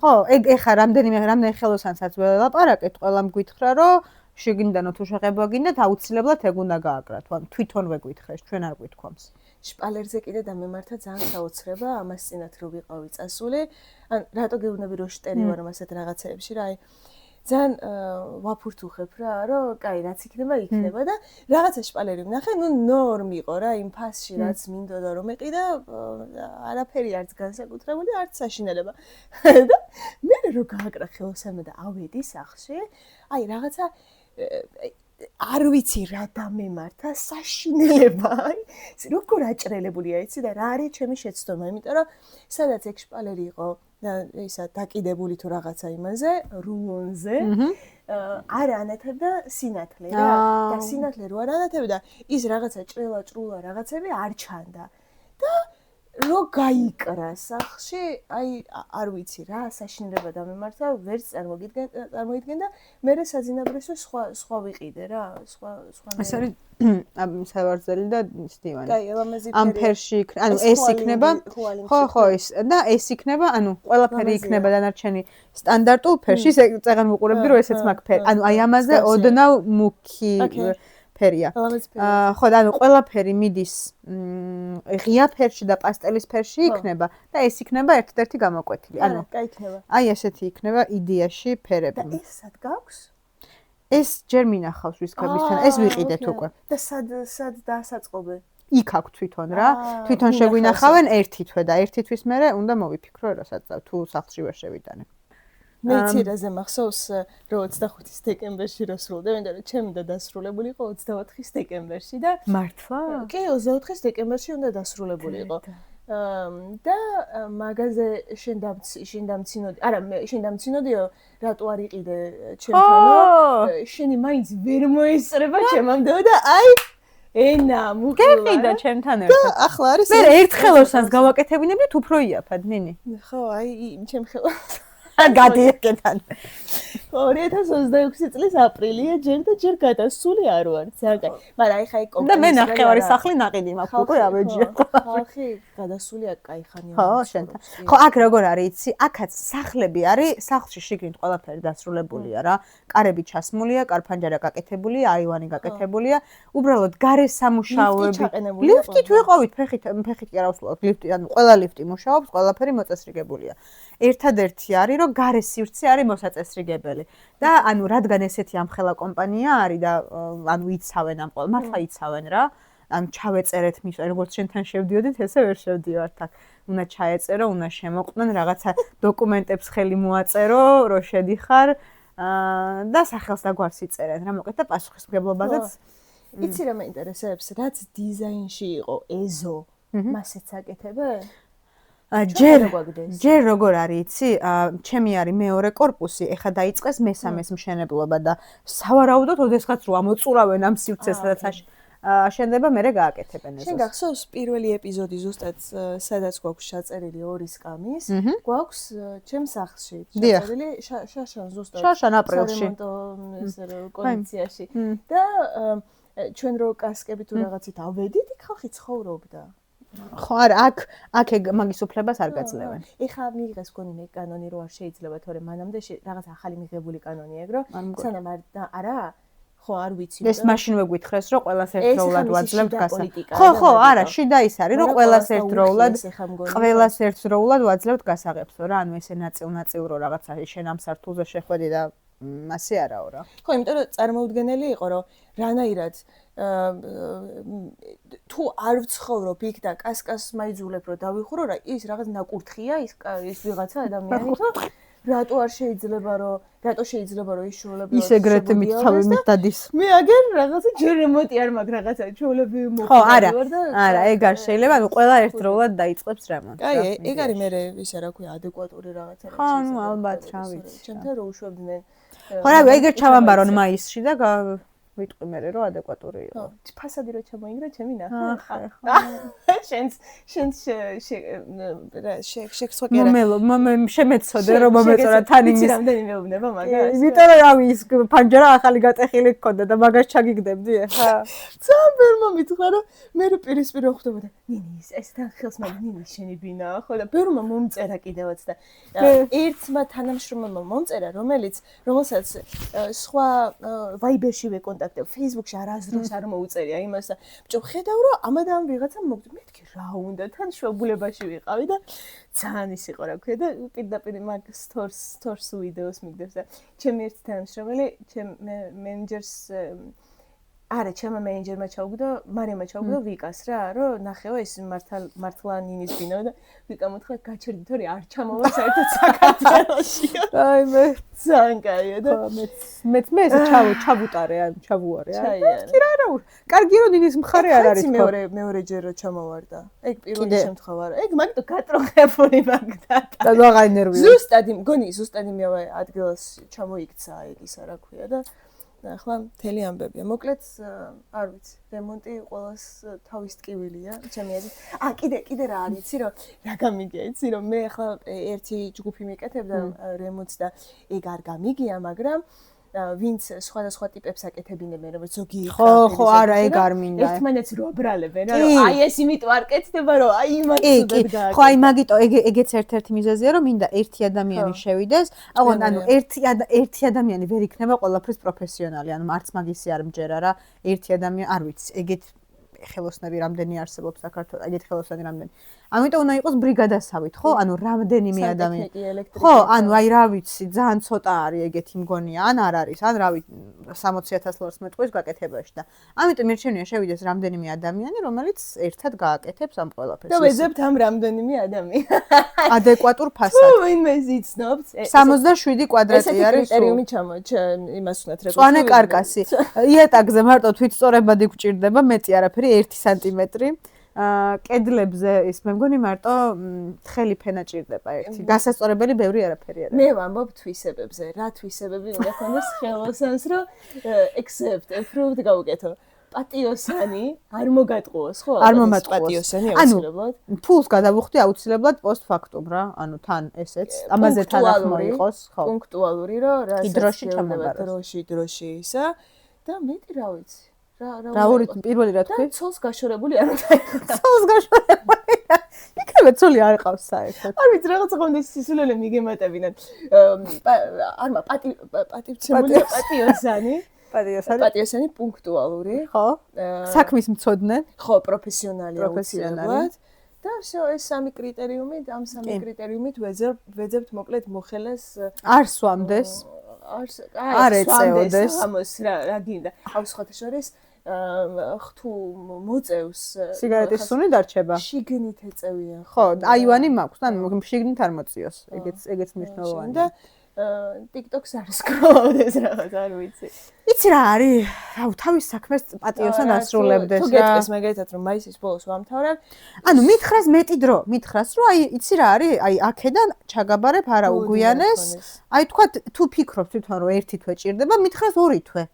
ხო, ეგ ეხა რამდენიმე ხელოსანსაც ველაპარაკეთ, ყველამ გითხრა რომ შიგნიდან თუ შეღება გინდათ, აუცილებლად ეგ უნდა გააკრათ. ან თვითონვე გითხრეს, ჩვენ არ გვითქვამს. შპალერზე კიდე დამემართა ძალიან საოცრება, ამას წინათ რო ვიყავი წასული. ან რატო გეუბნები რომ შტერი ვარ ასეთ რაღაცეებში რა, აი ძალიან ვაფურთუხებ რა, რომ კაი, რაც იქნება და რაღაცა შპალერი ვნახე, ნუ ნორმი იყო რა, იმ ფასში რაც მინდოდა რომ ეყიდა, არაფერი არც განსაკუთრებული, არც საშინელება. და მე რო გააკრა ხელოსანმა და ავედი სახლში, აი რაღაცა არ ვიცი რა დამემართა საშინელება. როგორ აჭრელებულია იცი და რა არის ჩემი შეცდომა, იმიტომ რომ სადაც ეგ შპალერი იყო და ისა დაკიდებული თუ რაღაცა იმაზე, რულონზე, არ ანათებდა სინათლე რა. და სინათლე რო არ ანათებდა, ის რაღაცა ჭრელა-ჭრულა რაღაცები არ ჩანდა. და რო გაიკრა სახში, აი არ ვიცი რა, საშინელება დამემართა, ვერც წარმოიდგენდა, მე საძინაბრისო სხვა ვიყიდე რა, სხვა ეს არის სავარძელი და სტივანი. კაი, ელამაზი ამ ფერში, ანუ ეს იქნება, ხო, და ეს იქნება, ანუ ყველაფერი იქნება დანარჩენი სტანდარტულ ფერში, წეგან ვუყურებდი, რომ ესეც მაგ ფერი. ანუ აი ამაზე ოდნავ მუქი ფერია. ხო, და ანუ ყველაფერი მიდის ღია ფერში და პასტელის ფერში იქნება და ეს იქნება ერთ-ერთი გამოკვეთილი. ანუ კაი იქნება. აი ესეთი იქნება იდეაში ფერები. და ეს სად გაქვს? ეს ჯერ მინახავს ვისკებისთან, ეს ვიყიდეთ უკვე. და სად დასაწყობე? იქ აქვს თვითონ რა. თვითონ შეგვინახავენ ერთი თვე და ერთი თვის მერე უნდა მოვიფიქრო რასაც თუ სახლში ვერ შევიტანებ. მე ცირაზე მახსოვს რომ 25 დეკემბერში რო სრულდა, იმიტომ რომ ჩემი და დასრულებული იყო 24 დეკემბერში და მართლა? კი, 24 დეკემბერში უნდა დასრულებული იყო. და მაგაზე შენ დამცინოდი. არა, შენ დამცინოდიო, რატო არ იყიდე ჩემთანო? შენი მაინც ვერ მოესწრება ჩემამდე და აი ენა მუქი. გეყიდა ჩემთან ერთად. და ახლა არის მე ერთ ხელოსანს გავაკეთებინებდით უფრო იაფად, ნინი. ხო, აი ჩემ ხელს გადიეკეთან. 2026 წლის აპრილია ჯერ და ჯერ გადასული არ ვარ, ძალიან. მაგრამ აი ხა იქ და მე ნახევარი სახლი ნაყიდი მაქვს უკვე ავეჯია. ხალხი გადასულია კაი ხანია. ხო, შენთან. ხო, აქ როგორ არის იცი? აქაც სახლები არის, სახლში შიგნით ყველაფერი დასრულებულია რა. კარები ჩასმულია, კარფანჯარა გაკეთებულია, აივანი გაკეთებულია. უბრალოდ გარე სამუშაოები. ლიფტით ვიყავით, ფეხით კი არ ავსვლავთ ლიფტი, ანუ ყველა ლიფტი მუშაობს, ყველაფერი მოწესრიგებულია. ერთადერთი არის, რომ გარე სივრცე არის მოსაწესრიგებელი. და ანუ რადგან ესეთი ამხელა კომპანია არის და ანუ იცავენ ამ ყოველ მართლა იცავენ რა. ანუ ჩავეწერეთ მის, როგორც შენთან შევდიოდით, ესე ვერ შევდივართ აქ. უნდა ჩაეწერო, უნდა შემოყვნენ რაღაცა დოკუმენტებს ხელი მოაწერო, რო შედიხარ და სახელს და გვარს იწერენ. რა მოკეთ და პასუხისმგებლობაზეც იცი რა მეინტერესებს, რაც დიზაინში იყო ეზო, მასეც აკეთებენ? ჯერ როგორ არის იცი? ჩემი არის მეორე კორპუსი, ეხა დაიწყეს მესამეს მშენებლობა და სავარაუდოდ ოდესღაც რო ამოწურავენ ამ სივრცეს, სადაც აშენდება, მერე გააკეთებენ ეს. შენ გახსოვს პირველი ეპიზოდი ზუსტად სადაც გვაქვს ჩაწერილი 2 სკამის, გვაქვს ჩემ სახლში ჩაწერილი შაშან ზუსტად. შაშან აპრილში. სარემონტო კონდიციაში. და ჩვენ რო კასკები თუ რაღაცით ავედით, იქ ხალხი ცხოვრობდა. ხო, არა, აქ მაგის უფლებას არ გაძლევენ. ეხა მიიღეს გონი მე კანონი რო არ შეიძლება, თორემ მანამდე რაღაც ახალი მიღებული კანონი ეგრო, სანამ არა, ხო, არ ვიცი. ეს მაშინ ვეგვითხრეს, რომ ყველას ერთდროულად ვაძლევთ გასაღებს. ხო, არა, შიდა ის არის, რომ ყველას ერთდროულად ვაძლევთ გასაღებსო რა, ანუ ესე ნაწილ-ნაწილრო რაღაცა შენ ამ სართულზე შეხვედი და ასე არაო რა. ხო, იმიტომ რომ წარმოუდგენელი იყო, რომ რანაირად თუ არ ვცხოვრობ იქ და კასკას მაიძულებ რომ დავიხურო რა, ის რაღაც ნაკურთხია, ის ვიღაცა ადამიანი თუ რატო შეიძლება რომ ის შროლებრივად ის ეგრეთე მithავი მითადის. მე აგერ რაღაცა ჯერ რემონტი არ მაქვს რაღაცა ჩვეულებრივი მოხდა. ხო, არა, ეგ არ შეიძლება, ანუ ყველა ერთდროულად დაიწყებს რემონტს. კაი, ეგ არის მე ისე რა ქვია, ადეკვატური რაღაცა. ხო, ნუ ალბათ რა ვიცი. ჩემთან რო უშვებდნენ. ხო, რა, ეგრე ჩავამბარონ მაისში და ვიტყვი მე რომ ადეკვატური იყო. ხო, ფასადი რო ჩამოინგრა ჩემი ნახე. შენს შექსვაკერა. შემეცოდე რომ მომეწორა თან იმის. იცი რამდენი მეუბნება მაგას? იმიტომ რომ რავი ის ფანჯარა ახალი გატეხილი გქონდა და მაგას ჩაგიგდებდი ხა. ძალიან ვერ მომიწყდა რომ მე რო პირისპირ ხვდებოდა. ნინი ეს თან ხელს მაგ ნინი შენი ბინაა ხო და ბევრმა მომწერა კიდევაც და ერთმა თანამშრომელმა მომწერა რომელსაც სხვა ვაიბერშივე კონტაქტებ, Facebook-ში არასდროს არ მოუწერია იმას და ბჭო ხედავ რომ ამადამ ვიღაცა მოგდი. მეთქი რა უნდა თან შვებულებაში ვიყავი და ძალიან ის იყო რა ქვია და პირდაპირ მაგ სტორს ვიდეოს მიგდებს და ჩემი ერთი თანამშრომელი ჩემ მენეჯერს არა, ჩემმა მენეჯერმა ჩაუგდო, მარიამმა ჩაუგდო ვიკას რა, რომ ნახეო ეს მართლა ნინის ბინო და ვიკამ უთხრა გაჩერდი თორე არ ჩამოვა საერთოდ საქართველოში. აი მე ძალიან კაია და მე ეს ჩავუტარე, ან ჩავუარე. ჩაიარე. კი რა, კარგი რომ ნინის მხარე არ არის თქო. მეორე ჯერ რო ჩამოვარდა. ეგ პირველი შემთხვევა რა. ეგ მაგიტო გატროხებული მაგდა. და აღარ ნერვიო. ზუსტად იმავე ადგილას ჩამოიქცა ეგ ისა რა ქვია და ახლა მთელი ამბებია. მოკლედ არ ვიცი, რემონტი ყოველას თავის ტკივილია, ჩემი აზრით. კიდე რა არის, იცი რომ რა გამიგია, იცი რომ მე ახლა ერთი ჯგუფი მიკეთებდა რემონტს და ეგ არ გამიგია, მაგრამ ვინც სხვადასხვა ტიპებს აკეთებინებენ, რომ ზოგი ხო, არა, ეგ არ მინდა. ერთმანეთს რო აბრალებენ, რა, აი ეს იმიტომ არ კეთდება, რომ აი იმას უდად გააკეთე. ხო, აი მაგიტო ეგეც ერთ-ერთი მიზეზია, რომ მინდა ერთი ადამიანი შევიდეს. ანუ ერთი ადამიანი ვერ იქნება ყველაფრის პროფესიონალი, ანუ არც მაგისი არ მჯერა რა. ერთი ადამიანი, არ ვიცი, ეგეთ ხელოსნები რამდენი არსებობს საქართველოს, ეგეთ ხელოსანი რამდენი. ამიტომ უნდა იყოს ბრიგადასავით, ხო? ანუ რამდენიმე ადამიანი. ხო, ანუ აი რა ვიცი, ძალიან ცოტა არის ეგეთი მგონია, ან არ არის, ან რა ვიცი 60,000 ლარს მეტყვის გაკეთებაში და ამიტომ მერჩენია შევიდეს რამდენიმე ადამიანი, რომელიც ერთად გააკეთებს ამ ყველაფერს. და ვეძებთ ამ რამდენიმე ადამიანი. ადეკვატურ ფასად. ვინმე ზიცნობთ? 67 კვადრატი არის. კრიტერიუმი იმას უნდათ რეგულირება. წვანე კარკასი. იატაკზე მარტო თვითწორებადი გვჭირდება, მეტი არაფერი 1 სანტიმეტრი. კედლებზე ის მე მგონი მარტო თხელი ფენა ჭირდება ერთი. გასასწორებელი ბევრი არაფერი არის. მე ვამბობ თვისებებზე. რა თვისებები უნდა ქონდეს ხელოსანს, რომ accept, approve გავუკეთო. პატიოსანი არ მოგატყუოს, ხო? არ მომატყუოს. პატიოსანი აუცილებლად. ფულს გადავუხდი აუცილებლად post-factum რა. ანუ თან ესეც, ამაზე თანახმო იყოს, ხო. პუნქტუალური, რომ რა დროში ჩამაბაროს. დროში ისა და მეტი რა ვიცი. რა ორი პირველი რა თქვი? ცოლს გაშორებული არ უნდა იყოს. ცოლს გაშორებული. იქნებ ცოლი არ ყავს საერთოდ. არ ვიცი რაღაცა ხომ ეს სისულელე მიგემატებინათ. არმა პატივცემულია პატიოსანი. პატიოსანი პუნქტუალური. ხო. საქმის მცოდნე. ხო, პროფესიონალი აუცილებლად. და ეს სამი კრიტერიუმი, ამ სამი კრიტერიუმით ვეძებთ მოკლედ მოხელეს არ სვამდეს. არ ეწეოდეს. ამას რა გინდა. აუ სხვათა შორის ხთუ მოწევს სიგარეტის სუნი დარჩება. შიგნით ეწევიან. ხო, აივანი მაქვს, ანუ შიგნით არ მოწიოს. ეგეც მნიშვნელოვანია. და TikTok-ს არ სკროლავდეს რაღაც, არ ვიცი. იცი რა არის? აუ თავის საქმეს პატიოსად ასრულებდეს რა. თუ გეტყვის მაგალითად რომ მაისის ბოლოს ვამთავრებ. ანუ მითხრას მეტი დრო, მითხრას რომ აი იცი რა არის? აი აქედან ჩაგაბარებ არა უგვიანეს. აი თქვა თუ ფიქრობ თვითონ რომ ერთი თვე ჭირდება, მითხრას 2 თვე.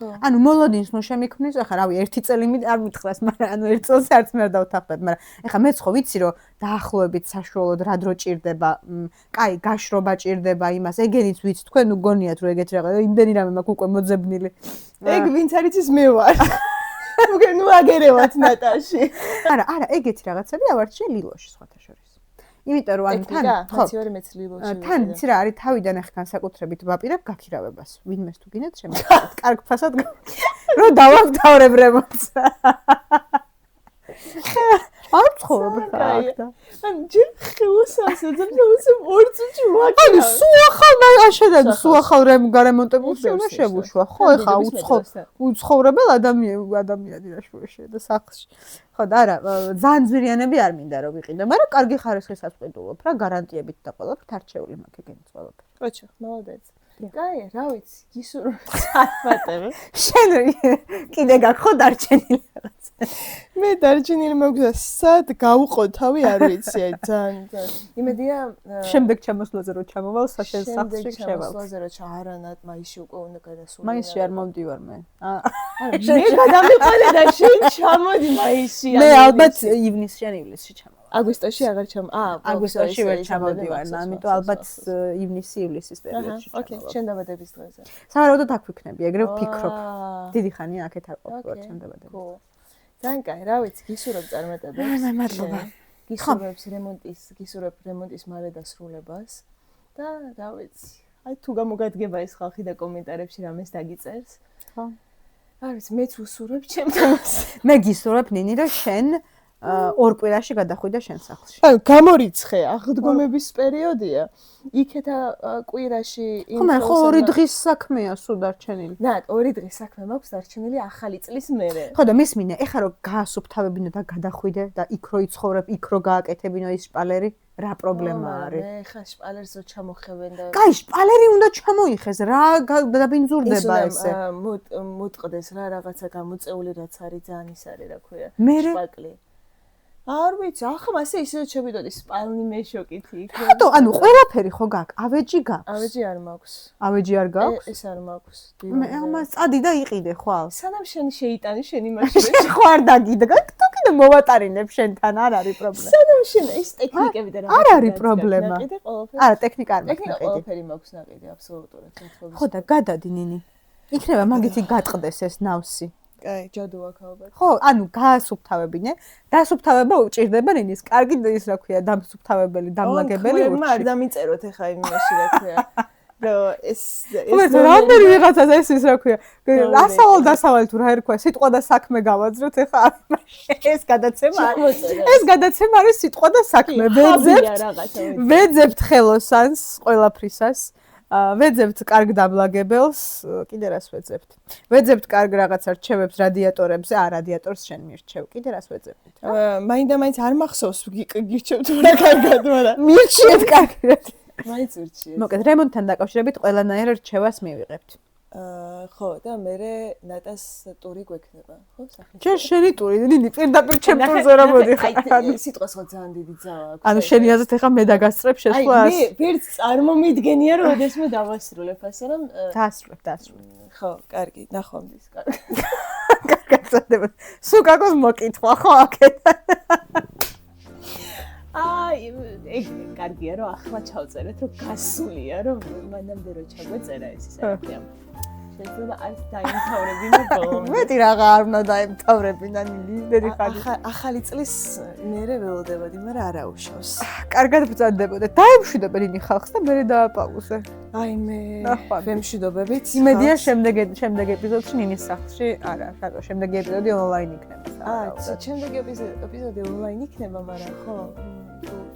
ანუ მოლოდინს ნუ შემიქმნის, ახლა რავი, 1 წელი არ მითხრას, მაგრამ ანუ 1 წელს არც მე არ დავთანხმებ, მაგრამ ახლა მეც ხო ვიცი რომ დაახლოებით საშუალოდ რა დრო ჭირდება, კაი, გაშრობა ჭირდება იმას, ეგენიც ვიცი, თქვენ ნუ გონიათ რომ ეგეთ რაღაც, იმდენი რამე მაქვს უკვე მოძებნილი. ეგ ვინც არის ის მე ვარ. უკვე ნუ აგერევათ ნატაში. არა, ეგეთი რაღაცები ავარჩიე ლილოში სხვათა შორის. იმიტომ რომ ანუ თან ხო, მაცივარი მეც ლილოში. თან იცი რა არის თავიდან ახ განსაკუთრებით ვაპირებ გაქირავებას. ვინმეს თუ გინდათ შემიძლია. კარგ ფასად რომ დავაგდავრებ რემონტს. არ ცხოვრობ ხარ და ან ჯერ ხელოსანს ეძებს და უცებ 2 წუთში ვაკეთებ. ანუ სულ ახალ შედეგს სულ ახალ რემონტებულში უნდა შევუშვა. ხო, ეხა უცხოვრებელ ადამიანი რა შევშე და სახლში. ხო და არა, ძალიან ძვირიანები არ მინდა რომ ვიყიდო, მაგრამ კარგი ხარისხის ასყიდულობ რა, გარანტიებით და ყველაფრით არჩეული მაქვს ეგენიც ყველაფერი. ოჩო, молодец. კაი, რა ვიცი, გისურვებ საათბატები. შენ კიდე გაქვს ხო დარჩენილი რაღაც? მე დარჩენილი მაქვს სად გავუყო თავი არ ვიცი, აი ძალიან. იმედია შემდეგ ჩამოსვლაზე რომ ჩამოვალ საშენ სახლში შევალ. შემდეგ ჩამოსვლაზე რომ არანად მაისში უკვე უნდა გადასულიყო. მაისში არ მომდივარ მე. მე გადამიყოლე და შენ ჩამოდი მაისში. მე ალბათ ივნისში ჩამოვალ. აგვისტოში აღარ აგვისტოში ვერ ჩამოდივარ, ამიტომ ალბათ ივნისი-ივლისის პერიოდში. ოკეი, შენ დაბადების დღეზე. სავარაუდოდ აქ ვიქნები, ეგრე ვფიქრობ. დიდი ხანია აქეთ არ ყოფილვარ ჩემ დაბადების. ძალიან კაი, რა ვიცი, გისურვებ წარმატებებს. მადლობა. გისურვებ რემონტის მალე დასრულებას და რა ვიცი, აი თუ გამოგადგება ეს ხალხი და კომენტარებში რამეს დაგიწერს. ხო. არ ვიცი, მეც უსურვებ ჩემს. მე გისურვებ ნინი, რომ შენ ორ კვირაში გადახვიდა შენ სახლში. ანუ გამორიცხე, აღდგომების პერიოდია. იქეთა კვირაში ხო, მე ხო 2 დღის საქმეა სულ დარჩენილი. და 2 დღის საქმე მაქვს დარჩენილი ახალი წლის მერე. ხო და მისმინე, ეხლა რომ გაასუფთავებინო და გადახვიდე და იქ რო იცხოვრებ, იქ რო გააკეთებინო ის შპალერი, რა პრობლემა არის? მე ხა შპალერს რო ჩამოხევენ და კაი, შპალერი უნდა ჩამოიხეს, რა დაბინძურდება ესე. მოტყდეს რა რაღაცა გამოწეული რაც არის ძალიან ის არის რა ქვია. მერე? შპაკლი. არ ვიცი, ახლა მასე ისე შევიდოდი სპალნი მეშოკით იქ. რატო? ანუ ყველაფერი ხო გაქვს? ავეჯი გაქვს? ავეჯი არ მაქვს. ავეჯი არ გაქვს? ეს არ მაქვს. მე ამას წადი და იყიდე ხვალ. სანამ შენ შეიტანი შენი მაშინები. ხო არ დაგიდგა, თუ კიდე მოვატარინებ შენთან, არ არის პრობლემა. სანამ შენ ეს ტექნიკები და არ არის პრობლემა. ნაყიდე ყველაფერი. არა, ტექნიკა არ მაქვს ტექნიკა ნაყიდი. ყველაფერი მაქვს ნაყიდი, აბსოლუტურად. ხო და გადადი ნინი. იქნება მაგითი გატყდეს ეს ნავსი. კაი, ჯადო აქვს ალბათ. ხო, ანუ გაასუფთავებინე. დასუფთავება უჭირდება ნინის. კარგი ის რა ქვია, დამსუფთავებელი, დამლაგებელი ურჩი. არ დამიწეროთ ახლა იმაში რა ქვია. რომ ეს რამდენი ვიღაცას ეს რა ქვია. დასავალ თუ რა ერქვა, სიტყვა და საქმე გავაძროთ ახლა ეს გადაცემა. ეს გადაცემა არის სიტყვა და საქმე. ვეძებთ ხელოსანს ყველაფრისას. ვეძებთ კარგ დამლაგებელს, კიდე რას ვეძებთ? ვეძებთ კარგ რაღაცა რჩევებს რადიატორებზე, რადიატორს შენ მირჩევ. კიდე რას ვეძებთ? მაინდა-მაინც არ მახსოვს გირჩევთ რა კარგად, მაგრამ მირჩიეთ კარგად. მაინც ურჩიეთ. მოკეთ, რემონტთან დაკავშირებით ყველანაირ რჩევას მივიღებთ. ხო, და მე ნატას ტური გვექნება, ხო, სახლის. ჯერ შენი ტური, ნინი პირდაპირ ჩემ ტურზე რა მოდიხარ. აი, სიტყვას ხო ძალიან დიდი ძალა აქვს. ანუ შენი აზრით ახლა მე დაგასწრებ შესვლას. აი, მე ვერც წარმომიდგენია რომ ოდესმე დავასრულებ, ასე რომ დასრულებ. ხო, კარგი, ნახვამდის, კარგი. გაგაცადება. სუკაკოს მოკითხვა ხო აქეთ. აი, ეგ კარგია რომ ახლა ჩავწერეთ, რომ გასულია, რომ მანამდე რო ჩაგვეწერა ეს ისე. შეიძლება არ დაიმთავრებინა ბოლომდე. მეტი რაღა არ უნდა დაიმთავრებინა ლიდერი ხარ. ახალი წლის მერე ველოდებოდი, მაგრამ არა უშავს. კარგად ბრძანდებოდე. დაემშვიდობე ნინი ხალხს და მე დააპაუზე. აი მე ვემშვიდობებით. იმედია შემდეგ ეპიზოდში ნინის სახლში არა, რატო შემდეგი ეპიზოდი ონლაინ იქნება. შემდეგი ეპიზოდი ონლაინ იქნება, მაგრამ ხო.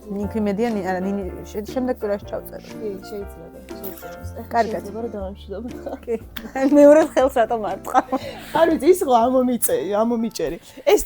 იმედია ნინი შემდეგ კვირაში ჩავწერო. კი, შეიძლება. კარგად. შეიძლება დავამშვიდობ. კი. მეორე ხელს რატომ არ თხარ? არ ვიცი, ის ხო ამომიჭერი. ეს